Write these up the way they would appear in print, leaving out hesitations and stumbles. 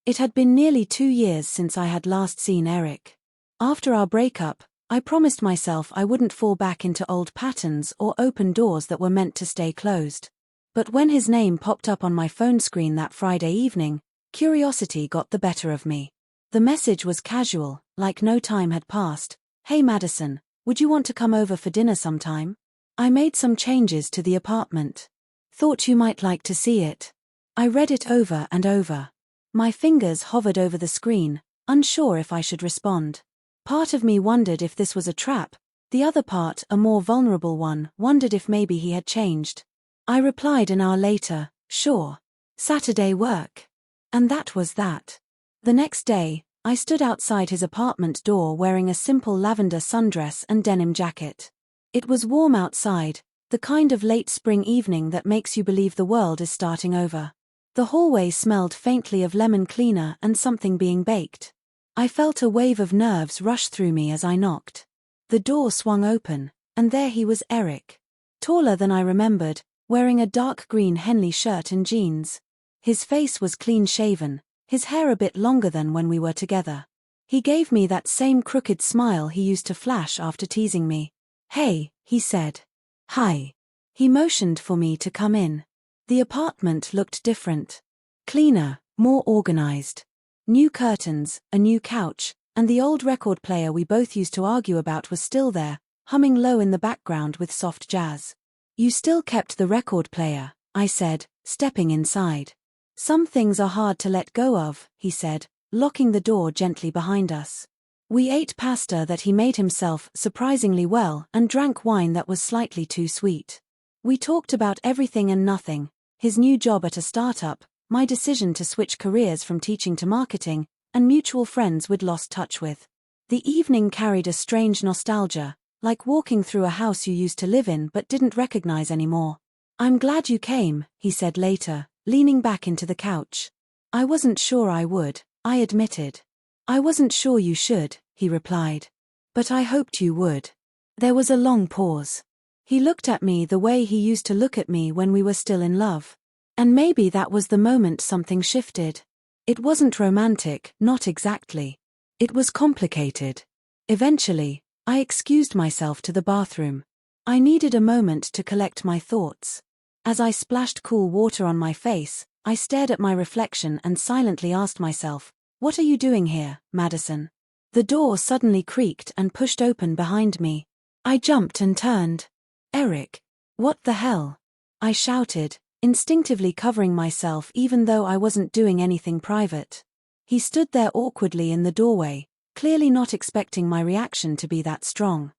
It had been nearly 2 years since I had last seen Eric. After our breakup, I promised myself I wouldn't fall back into old patterns or open doors that were meant to stay closed. But when his name popped up on my phone screen that Friday evening, curiosity got the better of me. The message was casual, like no time had passed. "Hey Madison, would you want to come over for dinner sometime? I made some changes to the apartment. Thought you might like to see it." I read it over and over. My fingers hovered over the screen, unsure if I should respond. Part of me wondered if this was a trap, the other part, a more vulnerable one, wondered if maybe he had changed. I replied an hour later, "Sure. Saturday work." And that was that. The next day, I stood outside his apartment door wearing a simple lavender sundress and denim jacket. It was warm outside, the kind of late spring evening that makes you believe the world is starting over. The hallway smelled faintly of lemon cleaner and something being baked. I felt a wave of nerves rush through me as I knocked. The door swung open, and there he was, Eric. Taller than I remembered, wearing a dark green Henley shirt and jeans. His face was clean-shaven, his hair a bit longer than when we were together. He gave me that same crooked smile he used to flash after teasing me. "Hey," he said. "Hi." He motioned for me to come in. The apartment looked different. Cleaner, more organized. New curtains, a new couch, and the old record player we both used to argue about was still there, humming low in the background with soft jazz. "You still kept the record player," I said, stepping inside. "Some things are hard to let go of," he said, locking the door gently behind us. We ate pasta that he made himself surprisingly well and drank wine that was slightly too sweet. We talked about everything and nothing, his new job at a startup, my decision to switch careers from teaching to marketing, and mutual friends we'd lost touch with. The evening carried a strange nostalgia, like walking through a house you used to live in but didn't recognize anymore. "I'm glad you came," he said later, leaning back into the couch. "I wasn't sure I would," I admitted. "I wasn't sure you should," he replied. "But I hoped you would." There was a long pause. He looked at me the way he used to look at me when we were still in love. And maybe that was the moment something shifted. It wasn't romantic, not exactly. It was complicated. Eventually, I excused myself to the bathroom. I needed a moment to collect my thoughts. As I splashed cool water on my face, I stared at my reflection and silently asked myself, "What are you doing here, Madison?" The door suddenly creaked and pushed open behind me. I jumped and turned. "Eric, what the hell?" I shouted, instinctively covering myself even though I wasn't doing anything private. He stood there awkwardly in the doorway, clearly not expecting my reaction to be that strong.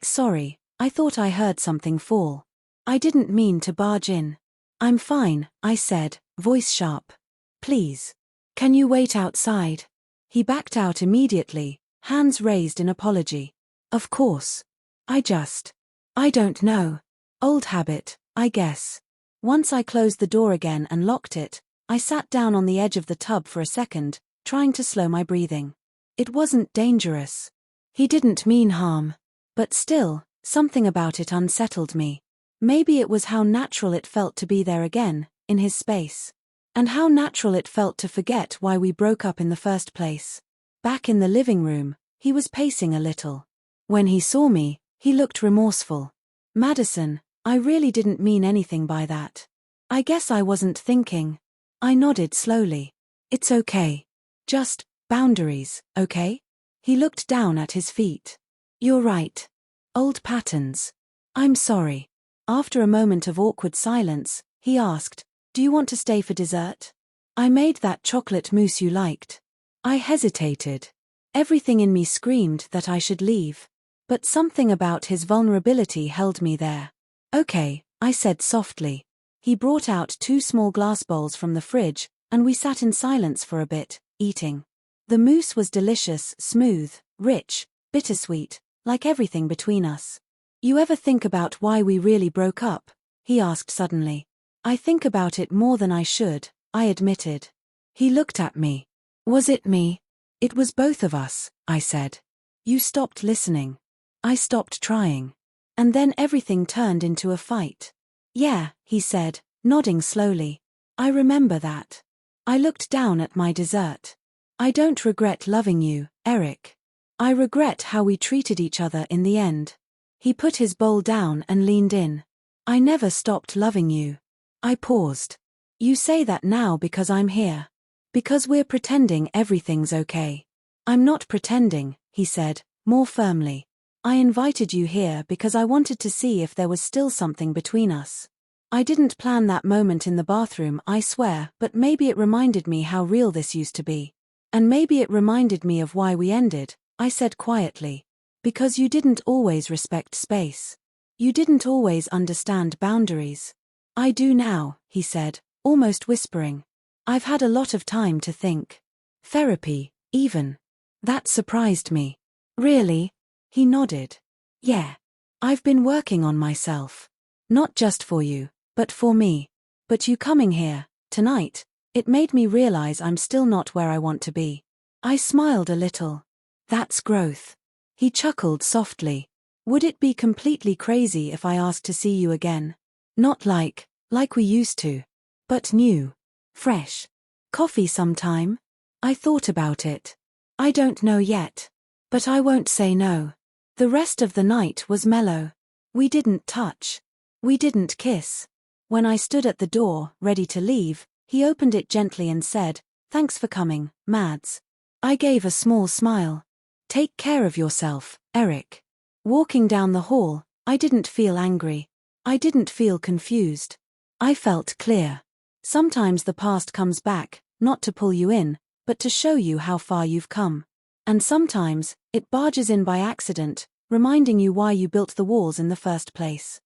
Sorry, I thought I heard something fall. I didn't mean to barge in." "I'm fine," I said, voice sharp. "Please. Can you wait outside?" He backed out immediately, hands raised in apology. "Of course. I don't know. Old habit, I guess." Once I closed the door again and locked it, I sat down on the edge of the tub for a second, trying to slow my breathing. It wasn't dangerous. He didn't mean harm. But still, something about it unsettled me. Maybe it was how natural it felt to be there again, in his space. And how natural it felt to forget why we broke up in the first place. Back in the living room, he was pacing a little. When he saw me, he looked remorseful. "Madison, I really didn't mean anything by that. I guess I wasn't thinking." I nodded slowly. "It's okay. Just, boundaries, okay?" He looked down at his feet. "You're right. Old patterns. I'm sorry." After a moment of awkward silence, he asked, "Do you want to stay for dessert? I made that chocolate mousse you liked." I hesitated. Everything in me screamed that I should leave. But something about his vulnerability held me there. "Okay," I said softly. He brought out 2 small glass bowls from the fridge, and we sat in silence for a bit, eating. The mousse was delicious, smooth, rich, bittersweet, like everything between us. "You ever think about why we really broke up?" he asked suddenly. "I think about it more than I should," I admitted. He looked at me. "Was it me?" "It was both of us," I said. "You stopped listening. I stopped trying. And then everything turned into a fight." "Yeah," he said, nodding slowly. "I remember that. I looked down at my dessert. I don't regret loving you, Eric. I regret how we treated each other in the end. He put his bowl down and leaned in. I never stopped loving you. I paused. You say that now because I'm here. Because we're pretending everything's okay. I'm not pretending, he said, more firmly. I invited you here because I wanted to see if there was still something between us. I didn't plan that moment in the bathroom, I swear, but maybe it reminded me how real this used to be. And maybe it reminded me of why we ended, I said quietly. Because you didn't always respect space. You didn't always understand boundaries. I do now, he said, almost whispering. I've had a lot of time to think. Therapy, even. That surprised me. Really? He nodded. Yeah. I've been working on myself. Not just for you, but for me. But you coming here, tonight, it made me realize I'm still not where I want to be. I smiled a little. That's growth. He chuckled softly. Would it be completely crazy if I asked to see you again? Not like we used to. But new. Fresh. Coffee sometime? I thought about it. I don't know yet. But I won't say no. The rest of the night was mellow. We didn't touch. We didn't kiss. When I stood at the door, ready to leave, he opened it gently and said, "Thanks for coming, Mads." I gave a small smile. "Take care of yourself, Eric." Walking down the hall, I didn't feel angry. I didn't feel confused. I felt clear. Sometimes the past comes back, not to pull you in, but to show you how far you've come. And sometimes, it barges in by accident, reminding you why you built the walls in the first place.